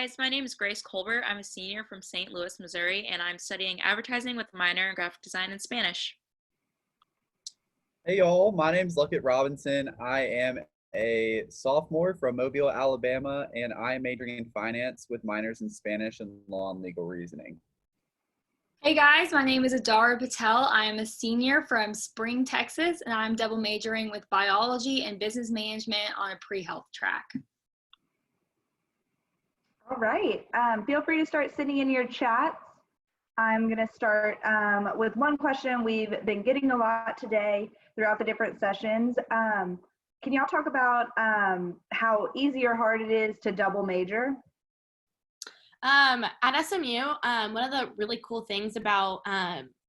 guys, my name is Grace Colbert. I'm a senior from St. Louis, Missouri, and I'm studying advertising with a minor in graphic design and Spanish. Hey y'all, my name's Luckett Robinson. I am a sophomore from Mobile, Alabama, and I am majoring in finance with minors in Spanish and law and legal reasoning. Hey guys, my name is Adara Patel. I am a senior from Spring, Texas, and I'm double majoring with biology and business management on a pre-health track. All right, feel free to start sending in your chats. I'm gonna start with one question we've been getting a lot today throughout the different sessions. Can y'all talk about how easy or hard it is to double major? At SMU, one of the really cool things about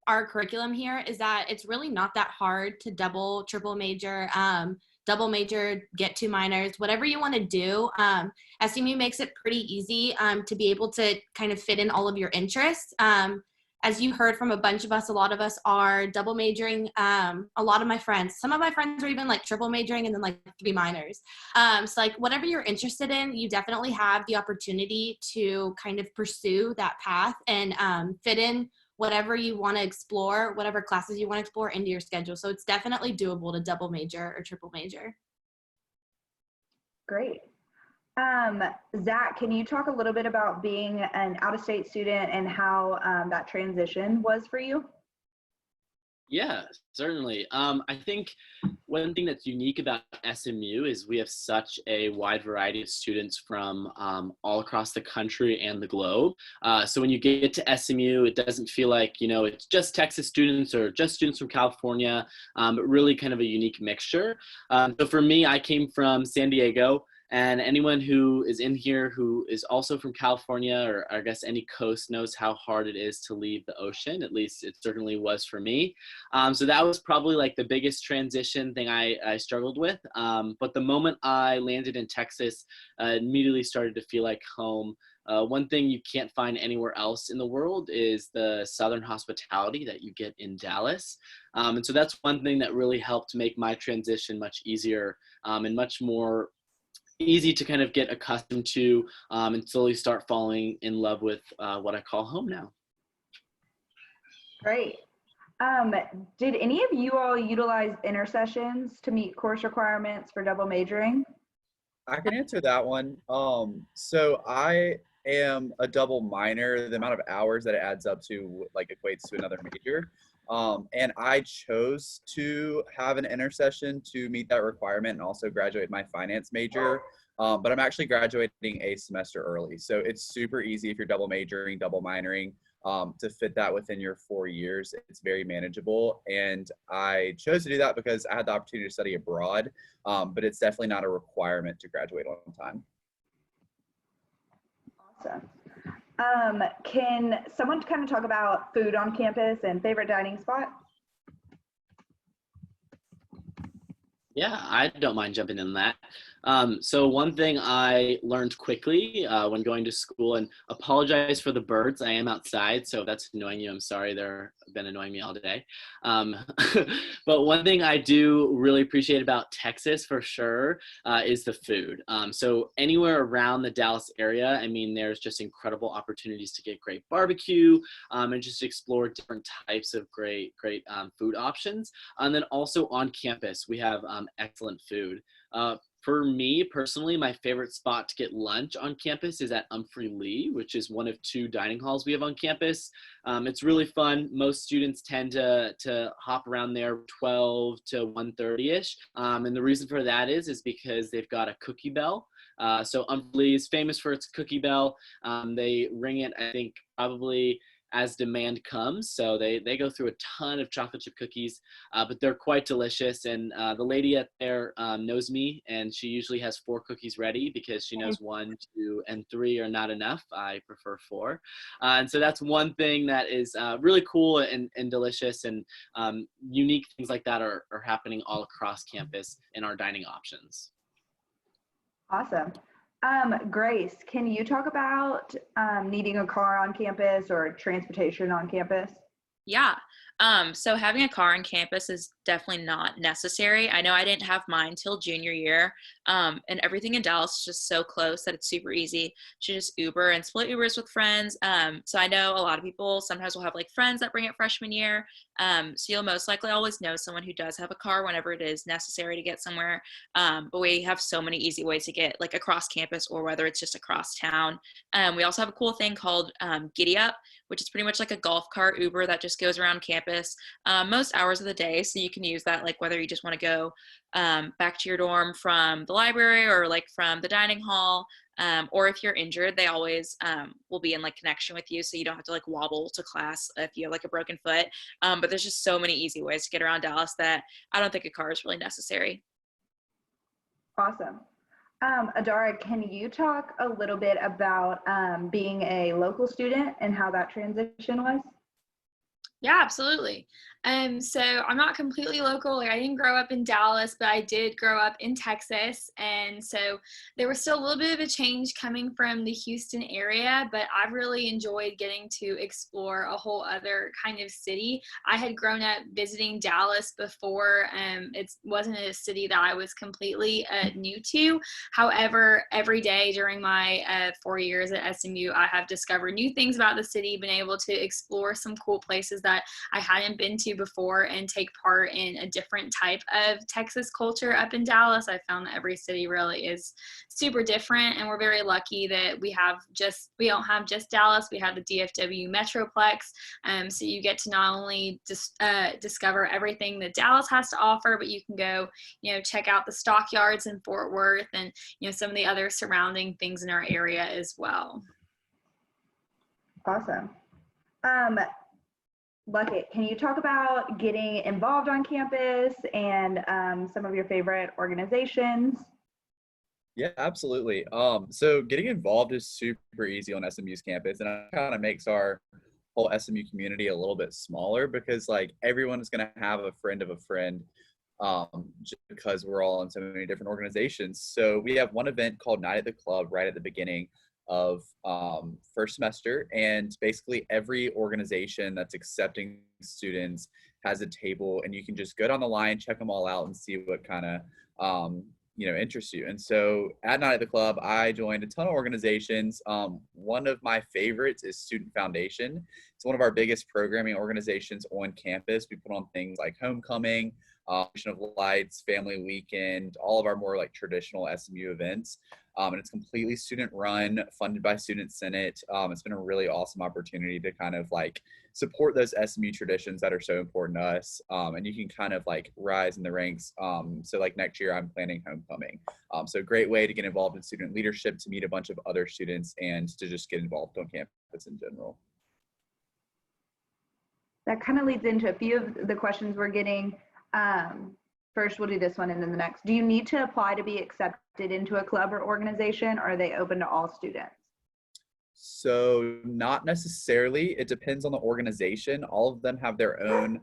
our curriculum here is that it's really not that hard to double, triple major, double major, get two minors, whatever you want to do. SMU makes it pretty easy to be able to kind of fit in all of your interests. As you heard from a bunch of us, a lot of us are double majoring. A lot of my friends, some of my friends are even like triple majoring and then like 3 minors. So like whatever you're interested in, you definitely have the opportunity to kind of pursue that path and fit in whatever you want to explore, whatever classes you want to explore into your schedule. So it's definitely doable to double major or triple major. Great. Zach, can you talk a little bit about being an out-of-state student and how that transition was for you? Yeah, certainly. I think one thing that's unique about SMU is we have such a wide variety of students from all across the country and the globe. So when you get to SMU, it doesn't feel like, you know, it's just Texas students or just students from California, but really kind of a unique mixture. So for me, I came from San Diego. And anyone who is in here who is also from California, or I guess any coast, knows how hard it is to leave the ocean. At least it certainly was for me. So that was probably like the biggest transition thing I struggled with. But the moment I landed in Texas, immediately started to feel like home. One thing you can't find anywhere else in the world is the Southern hospitality that you get in Dallas. And so that's one thing that really helped make my transition much easier and much more easy to kind of get accustomed to and slowly start falling in love with what I call home now. Great. Did any of you all utilize Intersessions to meet course requirements for double majoring? I can answer that one. So I am a double minor. The amount of hours that it adds up to like equates to another major. And I chose to have an intersession to meet that requirement and also graduate my finance major. But I'm actually graduating a semester early. So it's super easy if you're double majoring, double minoring, to fit that within your 4 years. It's very manageable. And I chose to do that because I had the opportunity to study abroad, but it's definitely not a requirement to graduate on time. Awesome. Can someone kind of talk about food on campus and favorite dining spot? Yeah, I don't mind jumping in that. So one thing I learned quickly when going to school, and apologize for the birds, I am outside, so if that's annoying you, I'm sorry, they've been annoying me all day. But one thing I do really appreciate about Texas for sure is the food. So anywhere around the Dallas area, I mean, there's just incredible opportunities to get great barbecue and just explore different types of great food options. And then also on campus, we have excellent food. For me personally, my favorite spot to get lunch on campus is at Humphrey Lee, which is one of 2 dining halls we have on campus. It's really fun. Most students tend to hop around there 12 to 1:30ish. And the reason for that is because they've got a cookie bell. So Humphrey Lee is famous for its cookie bell. They ring it, I think, probably as demand comes. So they go through a ton of chocolate chip cookies, but they're quite delicious. And the lady at there knows me, and she usually has 4 cookies ready because she knows 1, 2, and 3 are not enough. I prefer 4. And so that's one thing that is really cool and delicious, and unique things like that are happening all across campus in our dining options. Awesome. Grace, can you talk about needing a car on campus or transportation on campus? Yeah. So having a car on campus is definitely not necessary. I know I didn't have mine till junior year. And everything in Dallas is just so close that it's super easy to just Uber and split Ubers with friends. So I know a lot of people sometimes will have like friends that bring it freshman year. So you'll most likely always know someone who does have a car whenever it is necessary to get somewhere. But we have so many easy ways to get like across campus or whether it's just across town. We also have a cool thing called Giddy Up, which is pretty much like a golf cart Uber that just goes around campus most hours of the day. So you can use that like whether you just want to go back to your dorm from the library or like from the dining hall. Or if you're injured, they always will be in like connection with you, so you don't have to like wobble to class if you have like a broken foot. But there's just so many easy ways to get around Dallas that I don't think a car is really necessary. Awesome. Adara, can you talk a little bit about being a local student and how that transition was? Yeah, absolutely. So I'm not completely local. Like I didn't grow up in Dallas, but I did grow up in Texas. And so there was still a little bit of a change coming from the Houston area, but I've really enjoyed getting to explore a whole other kind of city. I had grown up visiting Dallas before. It wasn't a city that I was completely new to. However, every day during my 4 years at SMU, I have discovered new things about the city, been able to explore some cool places that I hadn't been to before and take part in a different type of Texas culture up in Dallas. I found that every city really is super different, and we're very lucky that we don't have just Dallas, we have the DFW Metroplex. So you get to not only just discover everything that Dallas has to offer, but you can go, check out the stockyards in Fort Worth and, some of the other surrounding things in our area as well. Awesome. Luckett, can you talk about getting involved on campus and some of your favorite organizations? Yeah, absolutely. So getting involved is super easy on SMU's campus, and it kind of makes our whole SMU community a little bit smaller because like everyone is going to have a friend of a friend, just because we're all in so many different organizations. So we have one event called Night at the Club right at the beginning of first semester, and basically every organization that's accepting students has a table, and you can just go down the line, check them all out, and see what kind of interests you. And so at Night at the Club, I joined a ton of organizations. One of my favorites is Student Foundation. It's one of our biggest programming organizations on campus. We put on things like homecoming, Ocean of Lights, Family Weekend, all of our more like traditional SMU events. And it's completely student run, funded by Student Senate. It's been a really awesome opportunity to kind of like support those SMU traditions that are so important to us. And you can kind of like rise in the ranks. So like next year I'm planning homecoming. So great way to get involved in student leadership, to meet a bunch of other students, and to just get involved on campus in general. That kind of leads into a few of the questions we're getting. First, we'll do this one and then the next. Do you need to apply to be accepted into a club or organization, or are they open to all students? So not necessarily. It depends on the organization. All of them have their own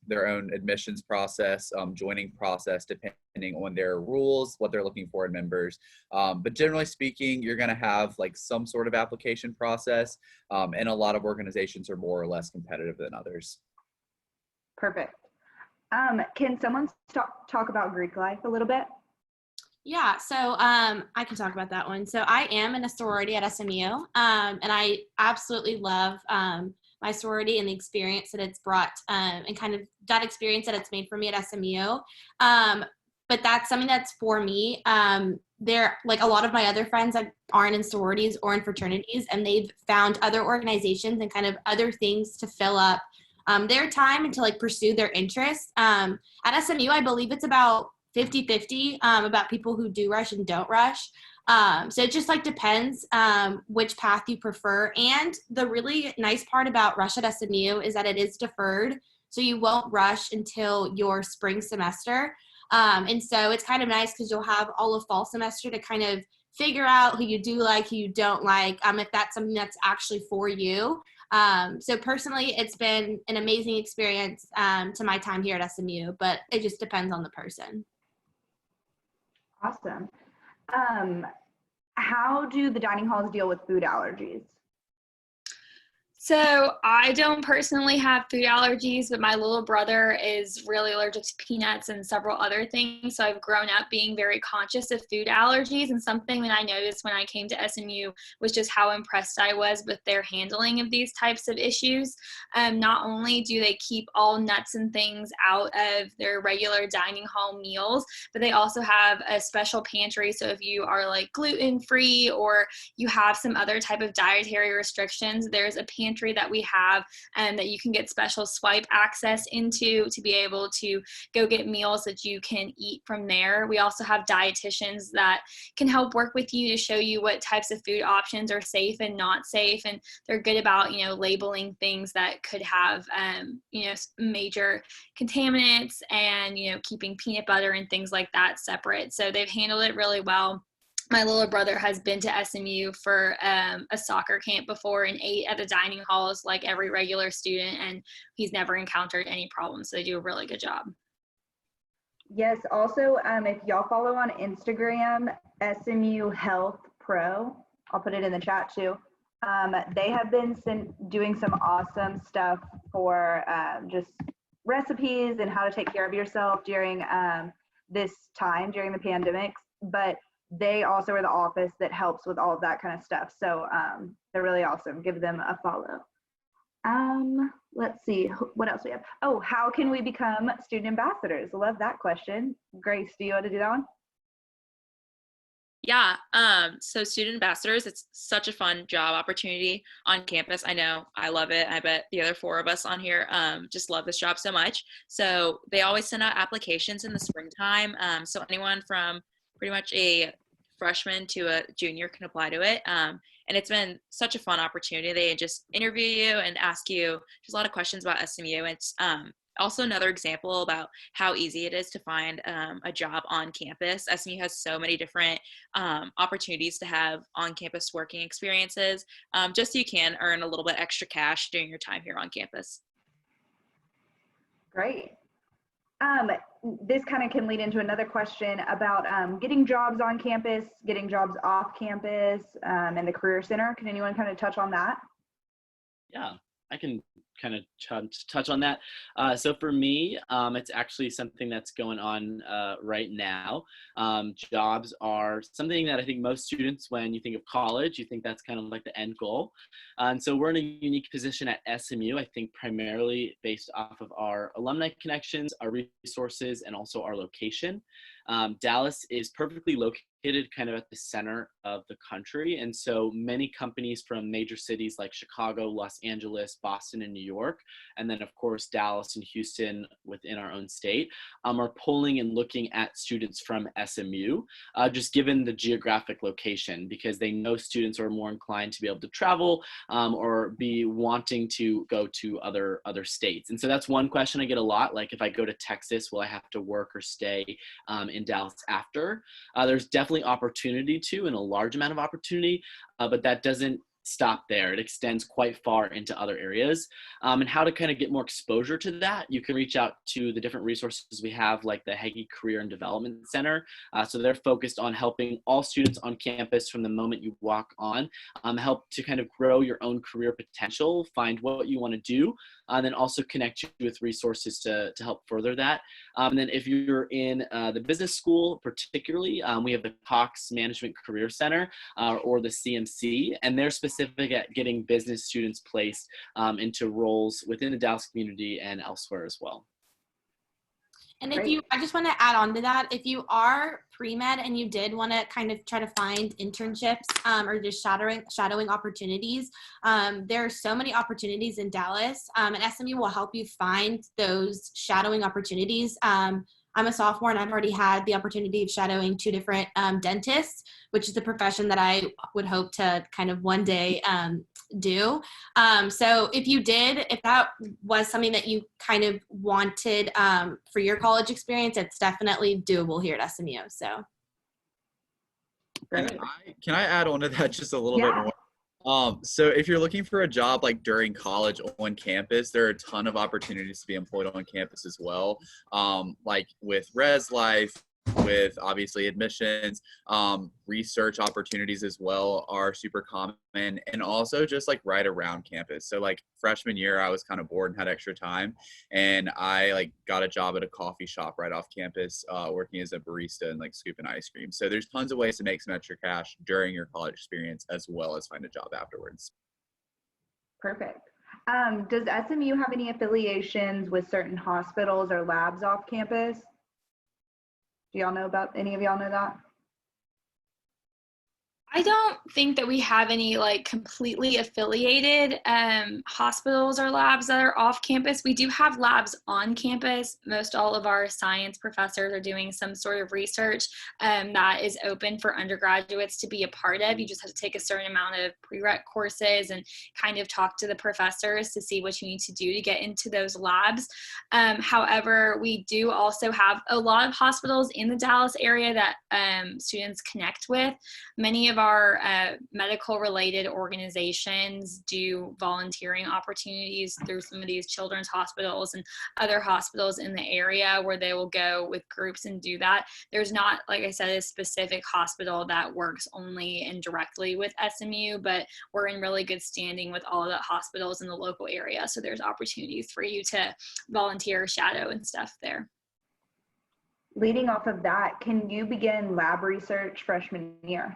admissions process, joining process, depending on their rules, what they're looking for in members. But generally speaking, you're going to have like some sort of application process, and a lot of organizations are more or less competitive than others. Perfect. Can someone talk about Greek life a little bit? Yeah, so I can talk about that one. So I am in a sorority at SMU, and I absolutely love my sorority and the experience that it's brought, and kind of that experience that it's made for me at SMU. But that's something that's for me. There, like a lot of my other friends that aren't in sororities or in fraternities, and they've found other organizations and kind of other things to fill up their time and to like pursue their interests. At SMU, I believe it's about 50-50 about people who do rush and don't rush. So it just like depends which path you prefer. And the really nice part about rush at SMU is that it is deferred. So you won't rush until your spring semester. And so it's kind of nice because you'll have all of fall semester to kind of figure out who you do like, who you don't like, if that's something that's actually for you. So personally, it's been an amazing experience to my time here at SMU, but it just depends on the person. Awesome. How do the dining halls deal with food allergies? So I don't personally have food allergies, but my little brother is really allergic to peanuts and several other things. So I've grown up being very conscious of food allergies. And something that I noticed when I came to SMU was just how impressed I was with their handling of these types of issues. Not only do they keep all nuts and things out of their regular dining hall meals, but they also have a special pantry. So if you are like gluten free or you have some other type of dietary restrictions, there's a pantry that we have and that you can get special swipe access into to be able to go get meals that you can eat from there. We also have dietitians that can help work with you to show you what types of food options are safe and not safe, and they're good about labeling things that could have major contaminants and keeping peanut butter and things like that separate. So they've handled it really well. My little brother has been to SMU for a soccer camp before and ate at the dining halls like every regular student, and he's never encountered any problems. So they do a really good job. Yes, also, if y'all follow on Instagram, SMU Health Pro, I'll put it in the chat too. They have been doing some awesome stuff for just recipes and how to take care of yourself during this time, during the pandemic. But they also are the office that helps with all of that kind of stuff. So they're really awesome. Give them a follow. Let's see, what else we have? Oh, how can we become student ambassadors? Love that question. Grace, do you want to do that one? Yeah, so student ambassadors, it's such a fun job opportunity on campus. I know I love it. I bet the other 4 of us on here just love this job so much. So they always send out applications in the springtime. So anyone from pretty much a freshman to a junior can apply to it. And it's been such a fun opportunity. They just interview you and ask you just a lot of questions about SMU. It's also another example about how easy it is to find a job on campus. SMU has so many different opportunities to have on-campus working experiences, just so you can earn a little bit extra cash during your time here on campus. Great. This kind of can lead into another question about getting jobs on campus, getting jobs off campus, and the Career Center. Can anyone kind of touch on that? Yeah, I can kind of touch on that. So for me, it's actually something that's going on right now. Jobs are something that I think most students, when you think of college, you think that's kind of like the end goal. And so we're in a unique position at SMU, I think primarily based off of our alumni connections, our resources, and also our location. Dallas is perfectly located kind of at the center of the country. And so many companies from major cities like Chicago, Los Angeles, Boston, and New York, and then of course Dallas and Houston within our own state, are pulling and looking at students from SMU, just given the geographic location, because they know students are more inclined to be able to travel or be wanting to go to other states. And so that's one question I get a lot, like if I go to Texas, will I have to work or stay in Dallas after? There's definitely opportunity to, and a large amount of opportunity, but that doesn't stop there. It extends quite far into other areas. And how to kind of get more exposure to that, you can reach out to the different resources we have, like the Heggie Career and Development Center. So they're focused on helping all students on campus from the moment you walk on, help to kind of grow your own career potential, find what you want to do, and then also connect you with resources to help further that. And then if you're in the business school, particularly, we have the Cox Management Career Center or the CMC, and they're specific at getting business students placed into roles within the Dallas community and elsewhere as well. And if you, I just want to add on to that, if you are pre-med and you did want to kind of try to find internships or just shadowing opportunities, there are so many opportunities in Dallas, and SMU will help you find those shadowing opportunities. I'm a sophomore and I've already had the opportunity of shadowing 2 different dentists, which is a profession that I would hope to kind of one day do. So if that was something that you kind of wanted for your college experience, it's definitely doable here at SMU. So. Can I add on to that just a little bit more? So if you're looking for a job like during college on campus, there are a ton of opportunities to be employed on campus as well. Like with Res Life, with obviously admissions. Research opportunities as well are super common, and also just like right around campus. So like freshman year, I was kind of bored and had extra time, and I like got a job at a coffee shop right off campus, working as a barista and like scooping ice cream. So there's tons of ways to make some extra cash during your college experience as well as find a job afterwards. Perfect. Does SMU have any affiliations with certain hospitals or labs off campus? Do y'all know about, any of y'all know that? I don't think that we have any like completely affiliated hospitals or labs that are off campus. We do have labs on campus. Most all of our science professors are doing some sort of research that is open for undergraduates to be a part of. You just have to take a certain amount of prereq courses and kind of talk to the professors to see what you need to do to get into those labs. However, we do also have a lot of hospitals in the Dallas area that students connect with. Many of our medical related organizations do volunteering opportunities through some of these children's hospitals and other hospitals in the area where they will go with groups and do that. There's not, like I said, a specific hospital that works only and directly with SMU, but we're in really good standing with all of the hospitals in the local area. So there's opportunities for you to volunteer, shadow, and stuff there. Leading off of that, can you begin lab research freshman year?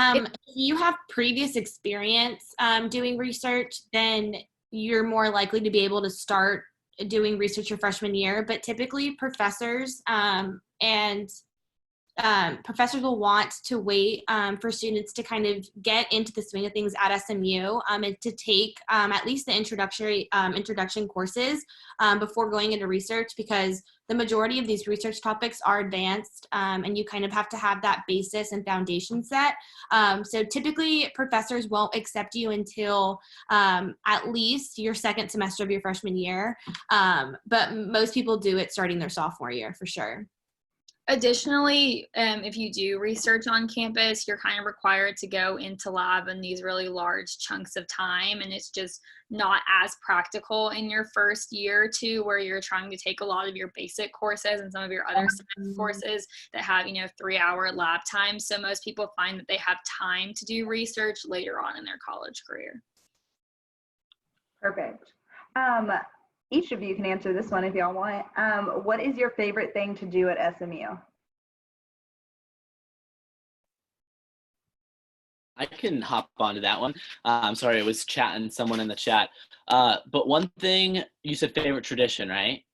If you have previous experience doing research, then you're more likely to be able to start doing research your freshman year. But typically professors professors will want to wait for students to kind of get into the swing of things at SMU and to take at least the introduction courses before going into research, because the majority of these research topics are advanced and you kind of have to have that basis and foundation set. So typically professors won't accept you until at least your second semester of your freshman year. But most people do it starting their sophomore year for sure. Additionally, if you do research on campus, you're kind of required to go into lab in these really large chunks of time, and it's just not as practical in your first year or two, where you're trying to take a lot of your basic courses and some of your other science courses that have 3-hour lab time. So most people find that they have time to do research later on in their college career. Perfect. Each of you can answer this one if y'all want. What is your favorite thing to do at SMU? I can hop onto that one. I'm sorry, I was chatting someone in the chat. But one thing, you said favorite tradition, right?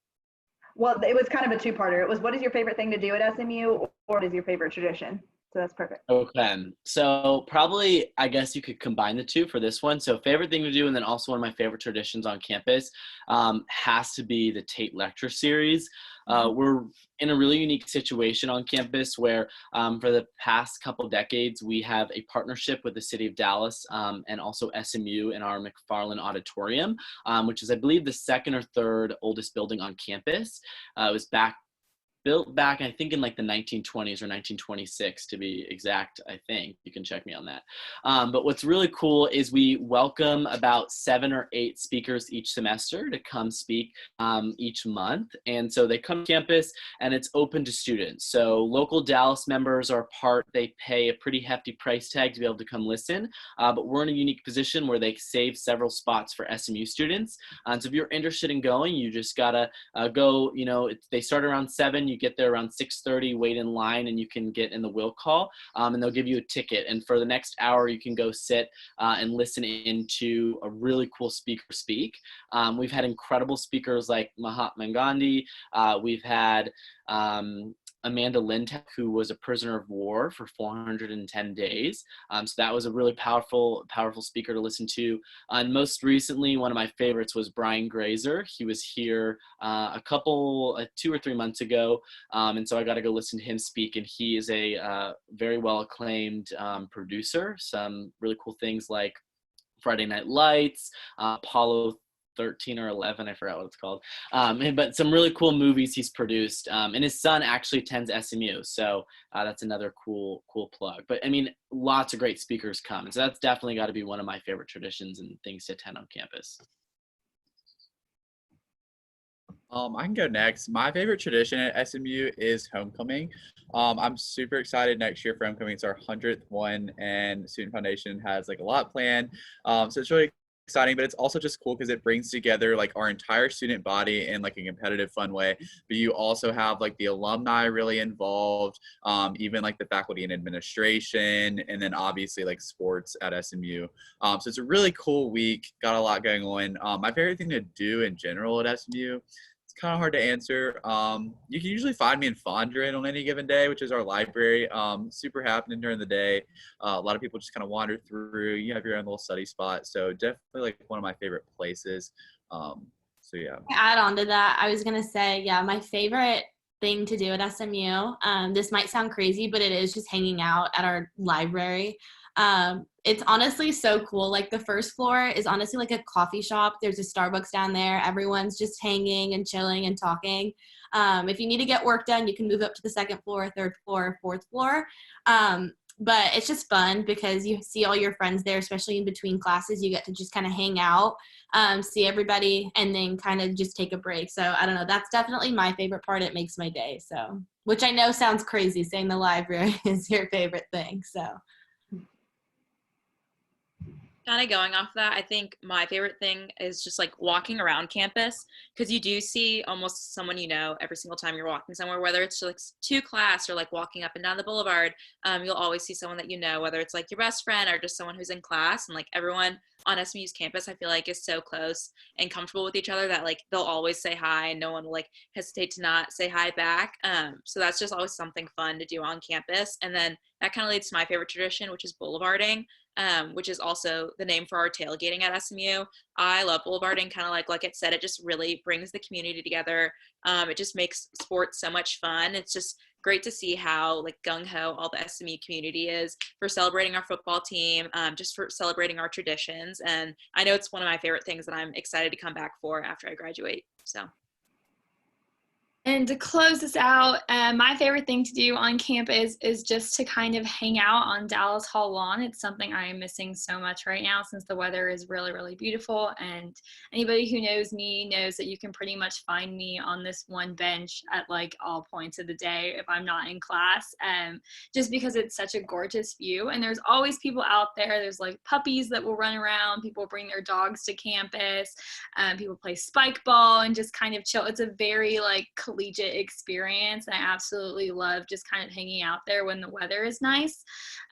Well, it was kind of a two-parter. It was, what is your favorite thing to do at SMU, or what is your favorite tradition? So that's perfect. Okay, so probably, I guess you could combine the two for this one. So favorite thing to do, and then also one of my favorite traditions on campus has to be the Tate Lecture Series. We're in a really unique situation on campus where for the past couple decades, we have a partnership with the city of Dallas and also SMU in our McFarland Auditorium, which is, I believe, the second or third oldest building on campus. It was built back, I think, in like the 1920s or 1926 to be exact. I think you can check me on that. But what's really cool is we welcome about 7 or 8 speakers each semester to come speak each month. And so they come to campus and it's open to students. So local Dallas members are part, they pay a pretty hefty price tag to be able to come listen. But we're in a unique position where they save several spots for SMU students. So if you're interested in going, you just gotta go, they start around 7, you get there around 6:30, wait in line, and you can get in the will call, and they'll give you a ticket. And for the next hour, you can go sit and listen into a really cool speaker speak. We've had incredible speakers like Mahatma Gandhi. We've had Amanda Lintek, who was a prisoner of war for 410 days. So that was a really powerful speaker to listen to. And most recently, one of my favorites was Brian Grazer. He was here 2 or 3 months ago. And so I got to go listen to him speak. And he is a very well acclaimed producer. Some really cool things like Friday Night Lights, Apollo 13 or 11, I forgot what it's called, but some really cool movies he's produced, and his son actually attends SMU, so that's another cool plug. But I mean, lots of great speakers come, and so that's definitely got to be one of my favorite traditions and things to attend on campus. I can go next. My favorite tradition at SMU is homecoming. I'm super excited next year for homecoming. It's our 100th one, and Student Foundation has like a lot planned. So it's really exciting, but it's also just cool because it brings together like our entire student body in like a competitive, fun way. But you also have like the alumni really involved, even like the faculty and administration, and then obviously like sports at SMU. So it's a really cool week. Got a lot going on. My favorite thing to do in general at SMU, it's kind of hard to answer. You can usually find me in Fondren on any given day, which is our library. Super happening during the day. A lot of people just kind of wander through. You have your own little study spot. So definitely like one of my favorite places. So yeah. To add on to that, I was going to say, yeah, my favorite thing to do at SMU, this might sound crazy, but it is just hanging out at our library. It's honestly so cool. Like the first floor is honestly like a coffee shop. There's a Starbucks down there. Everyone's just hanging and chilling and talking. If you need to get work done, you can move up to the second floor, third floor, fourth floor. But it's just fun because you see all your friends there, especially in between classes. You get to just kind of hang out, see everybody, and then kind of just take a break. So I don't know. That's definitely my favorite part. It makes my day. So, which I know sounds crazy saying the library is your favorite thing. So. Kind of going off that, I think my favorite thing is just like walking around campus, because you do see almost someone you know every single time you're walking somewhere, whether it's like to class or like walking up and down the boulevard. You'll always see someone that you know, whether it's like your best friend or just someone who's in class. And like everyone on SMU's campus, I feel like is so close and comfortable with each other that like they'll always say hi and no one will like hesitate to not say hi back. So that's just always something fun to do on campus. And then that kind of leads to my favorite tradition, which is boulevarding. Which is also the name for our tailgating at SMU. I love boulevarding, kind of like it said, it just really brings the community together. It just makes sports so much fun. It's just great to see how like gung-ho all the SMU community is for celebrating our football team, just for celebrating our traditions. And I know it's one of my favorite things that I'm excited to come back for after I graduate. So. And to close this out, my favorite thing to do on campus is just to kind of hang out on Dallas Hall lawn. It's something I am missing so much right now since the weather is really, really beautiful. And anybody who knows me knows that you can pretty much find me on this one bench at like all points of the day if I'm not in class, just because it's such a gorgeous view. And there's always people out there. There's like puppies that will run around. People bring their dogs to campus. People play spike ball and just kind of chill. It's a very like collegiate experience, and I absolutely love just kind of hanging out there when the weather is nice.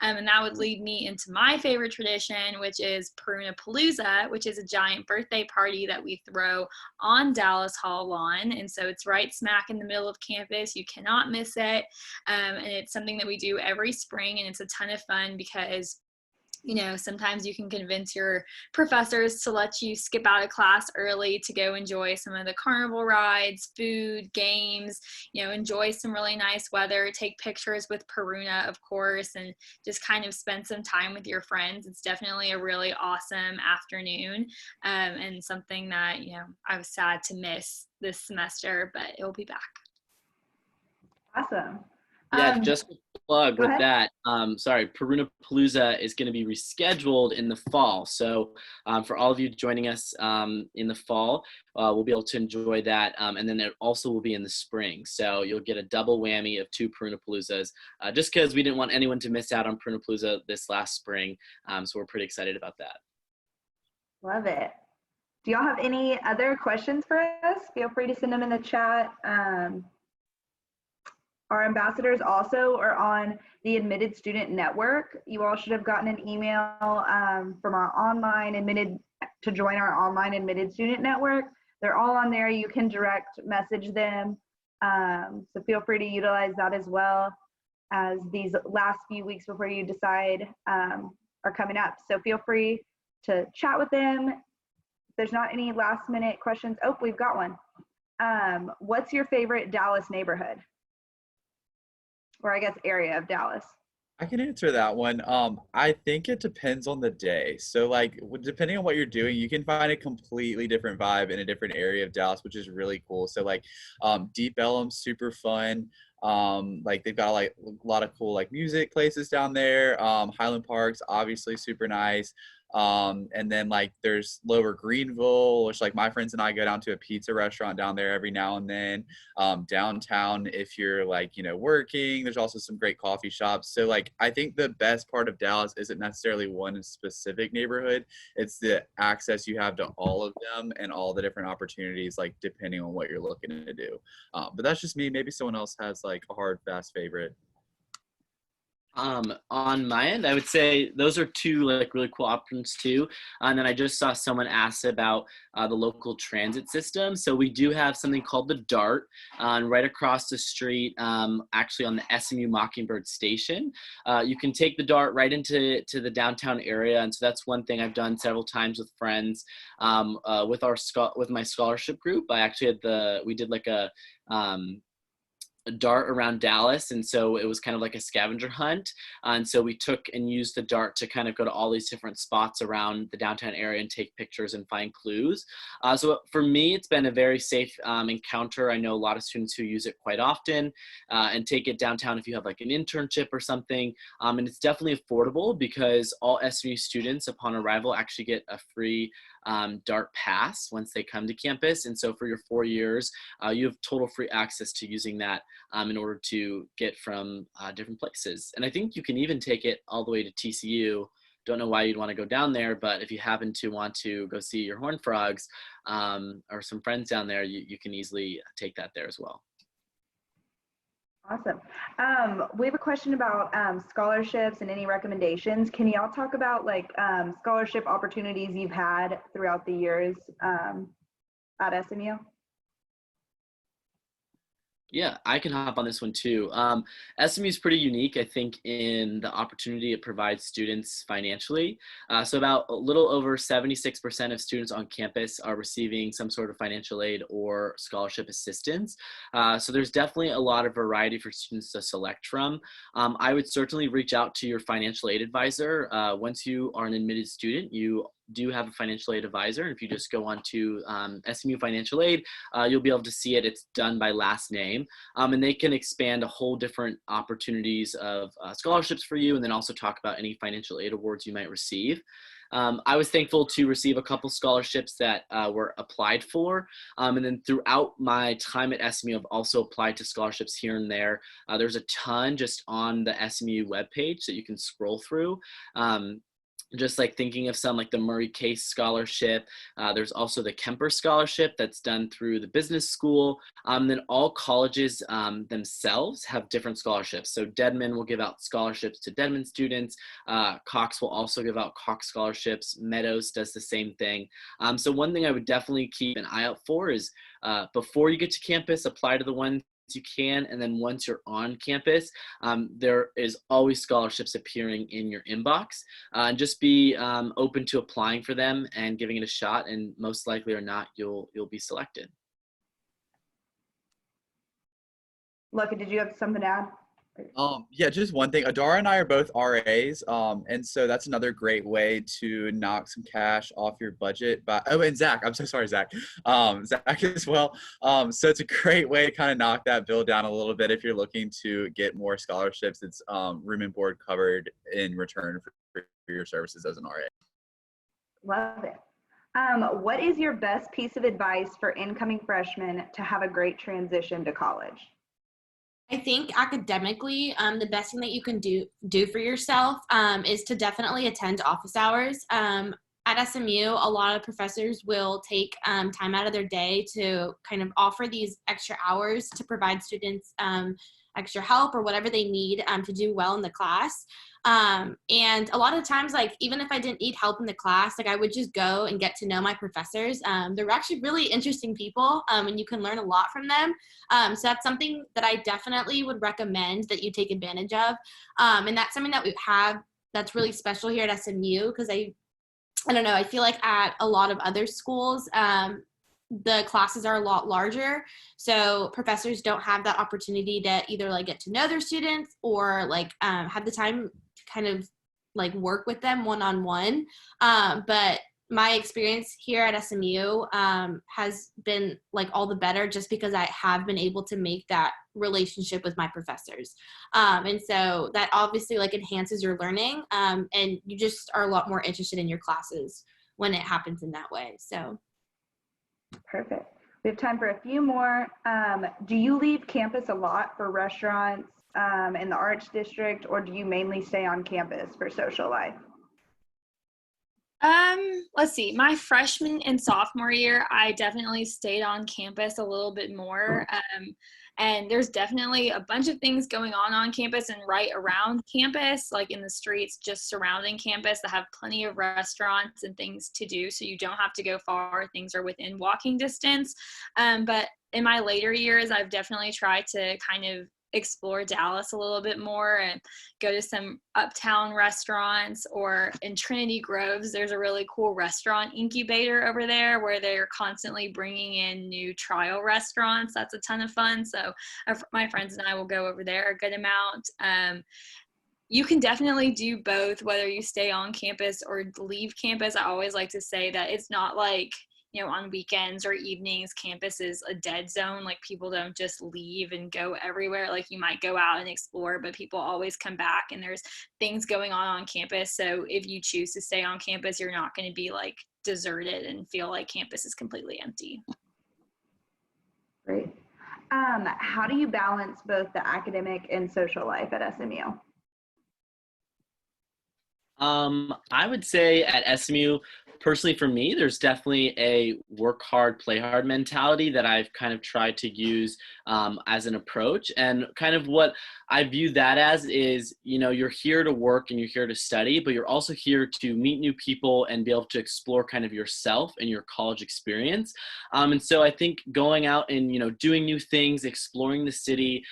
And that would lead me into my favorite tradition, which is Palooza, which is a giant birthday party that we throw on Dallas Hall lawn. And so it's right smack in the middle of campus. You cannot miss it. And it's something that we do every spring, and it's a ton of fun because you know, sometimes you can convince your professors to let you skip out of class early to go enjoy some of the carnival rides, food, games, you know, enjoy some really nice weather, take pictures with Peruna, of course, and just kind of spend some time with your friends. It's definitely a really awesome afternoon, and something that, you know, I was sad to miss this semester, but it will be back. Awesome. Yeah, just a plug with ahead. that. Sorry, Peruna Palooza is going to be rescheduled in the fall. So for all of you joining us in the fall, we'll be able to enjoy that. And then it also will be in the spring. So you'll get a double whammy of 2 Peruna Paloozas, just because we didn't want anyone to miss out on Peruna Palooza this last spring. So we're pretty excited about that. Love it. Do y'all have any other questions for us? Feel free to send them in the chat. Our ambassadors also are on the Admitted Student Network. You all should have gotten an email from our online admitted to join our online Admitted Student Network. They're all on there. You can direct message them. So feel free to utilize that as well, as these last few weeks before you decide are coming up. So feel free to chat with them. If there's not any last minute questions. Oh, we've got one. What's your favorite Dallas neighborhood? Or I guess area of Dallas? I can answer that one. I think it depends on the day. So like depending on what you're doing, you can find a completely different vibe in a different area of Dallas, which is really cool. So like Deep Ellum's super fun. Like they've got like a lot of cool like music places down there. Highland Park's obviously super nice. And then like there's Lower Greenville, which like my friends and I go down to a pizza restaurant down there every now and then. Downtown, if you're like, you know, working, there's also some great coffee shops. So like I think the best part of Dallas isn't necessarily one specific neighborhood. It's the access you have to all of them and all the different opportunities, like depending on what you're looking to do. But that's just me. Maybe someone else has like a hard, fast favorite. On my end, I would say those are two like really cool options too. And then I just saw someone ask about the local transit system. So we do have something called the DART, right across the street, actually on the SMU Mockingbird station. You can take the DART right into the downtown area, and so that's one thing I've done several times with friends. With my scholarship group, I actually we did like a DART around Dallas, and so it was kind of like a scavenger hunt. And so we took and used the DART to kind of go to all these different spots around the downtown area and take pictures and find clues. So for me, it's been a very safe encounter. I know a lot of students who use it quite often and take it downtown if you have like an internship or something. And it's definitely affordable because all SMU students upon arrival actually get a free DART pass once they come to campus. And so for your 4 years, you have total free access to using that in order to get from different places. And I think you can even take it all the way to TCU. Don't know why you'd want to go down there, but if you happen to want to go see your Horned Frogs or some friends down there, you can easily take that there as well. Awesome. We have a question about scholarships and any recommendations. Can y'all talk about like scholarship opportunities you've had throughout the years at SMU? Yeah, I can hop on this one too. SMU is pretty unique, I think, in the opportunity it provides students financially. So about a little over 76% of students on campus are receiving some sort of financial aid or scholarship assistance. So there's definitely a lot of variety for students to select from. I would certainly reach out to your financial aid advisor. Once you are an admitted student, you do have a financial aid advisor. And if you just go on to SMU Financial Aid, you'll be able to see it. It's done by last name. And they can expand a whole different opportunities of scholarships for you, and then also talk about any financial aid awards you might receive. I was thankful to receive a couple scholarships that were applied for. And then throughout my time at SMU, I've also applied to scholarships here and there. There's a ton just on the SMU webpage that you can scroll through. Just like thinking of some like the Murray Case Scholarship. There's also the Kemper Scholarship that's done through the business school. Then all colleges themselves have different scholarships. So Dedman will give out scholarships to Dedman students. Cox will also give out Cox scholarships. Meadows does the same thing. So one thing I would definitely keep an eye out for is before you get to campus, apply to the ones you can, and then once you're on campus, there is always scholarships appearing in your inbox, and just be open to applying for them and giving it a shot, and most likely or not, you'll be selected. Lucky, did you have something to add? Yeah, just one thing. Adara and I are both RAs, and so that's another great way to knock some cash off your budget. But and Zach, I'm so sorry, Zach. Zach as well. So it's a great way to kind of knock that bill down a little bit if you're looking to get more scholarships. It's room and board covered in return for your services as an RA. Love it. What is your best piece of advice for incoming freshmen to have a great transition to college? I think academically, the best thing that you can do for yourself is to definitely attend office hours. At SMU, a lot of professors will take time out of their day to kind of offer these extra hours to provide students extra help or whatever they need to do well in the class. And a lot of times, like, even if I didn't need help in the class, like, I would just go and get to know my professors. They're actually really interesting people, and you can learn a lot from them. So that's something that I definitely would recommend that you take advantage of. And that's something that we have that's really special here at SMU, because I don't know, I feel like at a lot of other schools, the classes are a lot larger, so professors don't have that opportunity to either like get to know their students or like have the time to kind of like work with them one-on-one. But my experience here at SMU has been like all the better just because I have been able to make that relationship with my professors. And so that obviously like enhances your learning, and you just are a lot more interested in your classes when it happens in that way. So. Perfect. We have time for a few more. Do you leave campus a lot for restaurants in the Arts District, or do you mainly stay on campus for social life? Let's see. My freshman and sophomore year, I definitely stayed on campus a little bit more. And there's definitely a bunch of things going on campus and right around campus, like in the streets just surrounding campus that have plenty of restaurants and things to do. So you don't have to go far. Things are within walking distance. But in my later years, I've definitely tried to kind of explore Dallas a little bit more and go to some uptown restaurants, or in Trinity Groves, there's a really cool restaurant incubator over there where they're constantly bringing in new trial restaurants. That's a ton of fun. So my friends and I will go over there a good amount. You can definitely do both, whether you stay on campus or leave campus. I always like to say that it's not like, on weekends or evenings, campus is a dead zone. Like, people don't just leave and go everywhere. Like, you might go out and explore, but people always come back and there's things going on campus. So if you choose to stay on campus, you're not going to be like deserted and feel like campus is completely empty. Great. How do you balance both the academic and social life at SMU? I would say at SMU, personally for me, there's definitely a work hard, play hard mentality that I've kind of tried to use as an approach. And kind of what I view that as is, you're here to work and you're here to study, but you're also here to meet new people and be able to explore kind of yourself and your college experience. And so I think going out and, doing new things, exploring the city,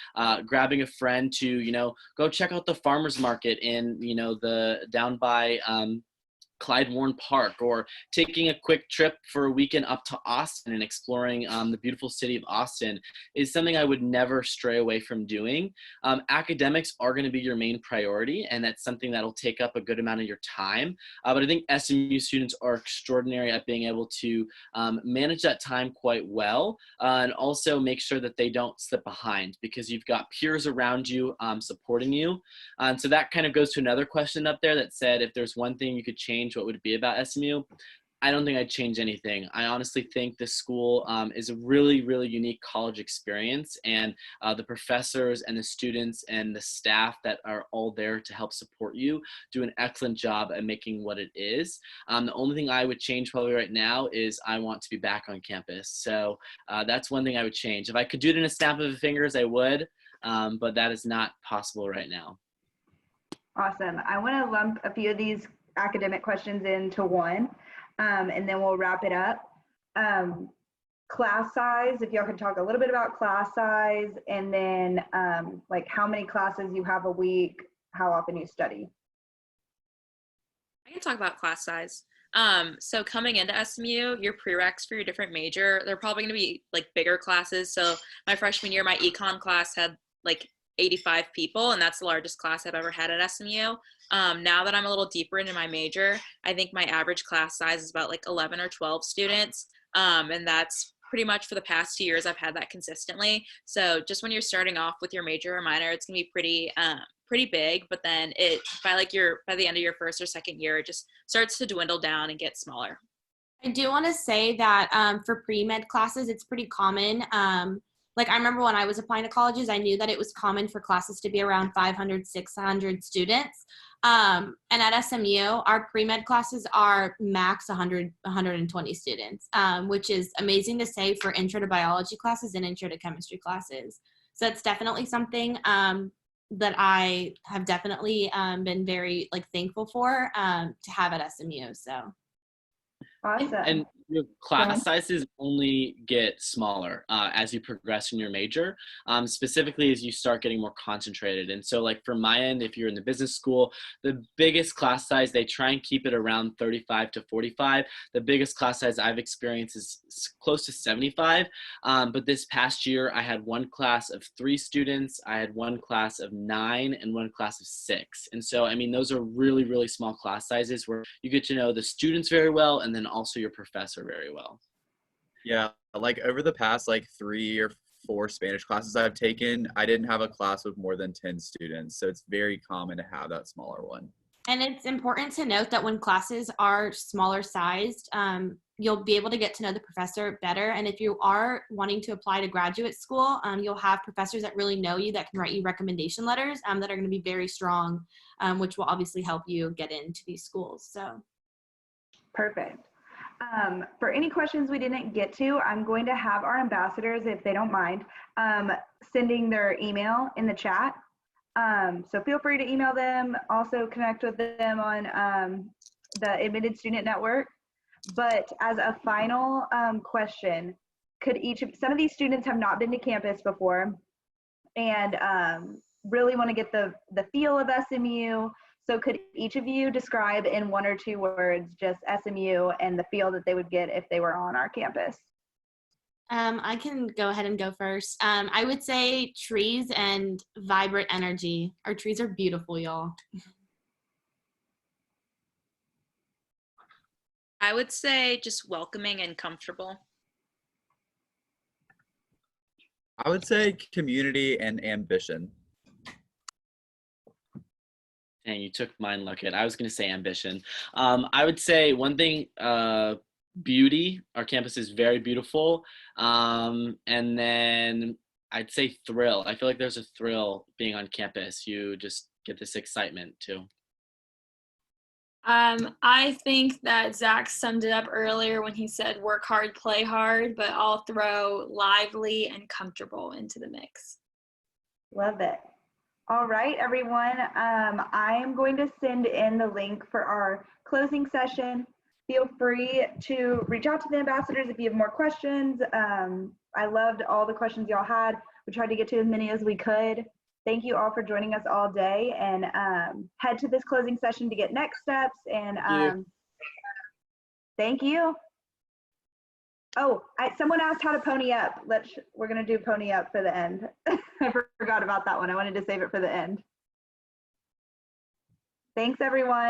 grabbing a friend to, go check out the farmer's market in, the down by Clyde Warren Park, or taking a quick trip for a weekend up to Austin and exploring the beautiful city of Austin is something I would never stray away from doing. Academics are going to be your main priority, and that's something that'll take up a good amount of your time. But I think SMU students are extraordinary at being able to manage that time quite well, and also make sure that they don't slip behind, because you've got peers around you supporting you. So that kind of goes to another question up there that said, if there's one thing you could change, what would it be about SMU? I don't think I'd change anything. I honestly think this school is a really, really unique college experience, and the professors and the students and the staff that are all there to help support you do an excellent job at making what it is. The only thing I would change probably right now is I want to be back on campus. So that's one thing I would change. If I could do it in a snap of the fingers, I would, but that is not possible right now. Awesome. I want to lump a few of these academic questions into one, and then we'll wrap it up. Class size, if y'all could talk a little bit about class size, and then like how many classes you have a week, how often you study. I can talk about class size. So coming into SMU, your prereqs for your different major, they're probably going to be like bigger classes. So my freshman year, my econ class had like 85 people, and that's the largest class I've ever had at SMU. Now that I'm a little deeper into my major, I think my average class size is about like 11 or 12 students. And that's pretty much for the past 2 years, I've had that consistently. So just when you're starting off with your major or minor, it's gonna be pretty big, but then by the end of your first or second year, it just starts to dwindle down and get smaller. I do want to say that for pre-med classes, it's pretty common. Like, I remember when I was applying to colleges, I knew that it was common for classes to be around 500, 600 students. And at SMU, our pre-med classes are max 100, 120 students, which is amazing to say for intro to biology classes and intro to chemistry classes. So that's definitely something that I have definitely been very thankful for to have at SMU. So. Awesome. And your class sizes only get smaller as you progress in your major, specifically as you start getting more concentrated. And so like from my end, if you're in the business school, the biggest class size, they try and keep it around 35 to 45. The biggest class size I've experienced is close to 75. But this past year, I had one class of 3 students, I had one class of 9, and one class of 6. And so, I mean, those are really, really small class sizes where you get to know the students very well, and then also your professor very well. Yeah, like over the past like 3 or 4 Spanish classes I've taken, I didn't have a class with more than 10 students. So it's very common to have that smaller one. And it's important to note that when classes are smaller sized, you'll be able to get to know the professor better. And if you are wanting to apply to graduate school, you'll have professors that really know you that can write you recommendation letters that are going to be very strong, which will obviously help you get into these schools. So Perfect. For any questions we didn't get to, I'm going to have our ambassadors, if they don't mind, sending their email in the chat. So feel free to email them, also connect with them on the Admitted Student Network. But as a final question, some of these students have not been to campus before and really want to get the feel of SMU. So could each of you describe in 1 or 2 words just SMU and the feel that they would get if they were on our campus? I can go ahead and go first. I would say trees and vibrant energy. Our trees are beautiful, y'all. I would say just welcoming and comfortable. I would say community and ambition. And you took mine, look it. I was going to say ambition. I would say one thing, beauty. Our campus is very beautiful. And then I'd say thrill. I feel like there's a thrill being on campus. You just get this excitement too. I think that Zach summed it up earlier when he said work hard, play hard, but I'll throw lively and comfortable into the mix. Love it. All right, everyone. I am going to send in the link for our closing session. Feel free to reach out to the ambassadors if you have more questions. I loved all the questions y'all had. We tried to get to as many as we could. Thank you all for joining us all day, and head to this closing session to get next steps. And thank you. Oh, someone asked how to pony up. We're gonna do pony up for the end. I forgot about that one. I wanted to save it for the end. Thanks, everyone.